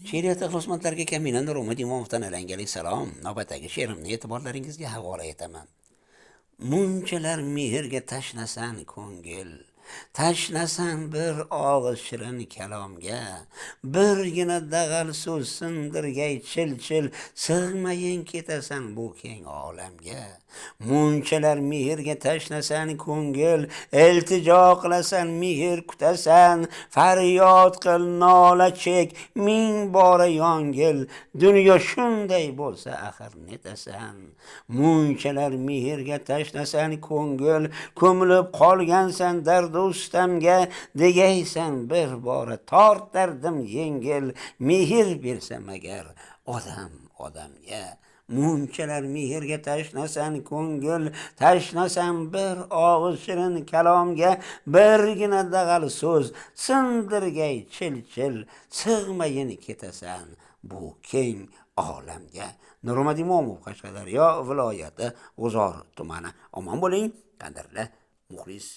She'riyat ixlosmandlarga Kamina Nurumid Imomovdan alangalik salom. Navbatdagi she'rimni e'tiborlaringizga havola etaman. Munchalar mehrga tashnasan ko'ngil, tashnasan bir og'iz shirin kalomga, birgina dag'al so'z sindirgay chil-chil, sig'mayin ketasan bu keng olamga. Munchalar mehrga tashnasan ko'ngil, iltijo qilasan, mehr kutasan, faryod qil, nola chek, ming bora yongil, dunyo shunday bo'lsa axir netasan. Munchalar mehrga tashnasan ko'ngil, ko'milib qolgansan dard ustamga, degaysan bir bora tortardim yengil, mehr bersam agar odamga. Munchalar mehrga tashnasan ko'ngil, tashnasan bir og'iz shirin kalomga, birgina dag'al so'z sindirgay chil-chil, sig'mayin ketasan bu keng olamga. Nurumid Imomov, Qashqadaryo viloyati G'uzor tumani. Omon bo'ling, qadrli muxlis.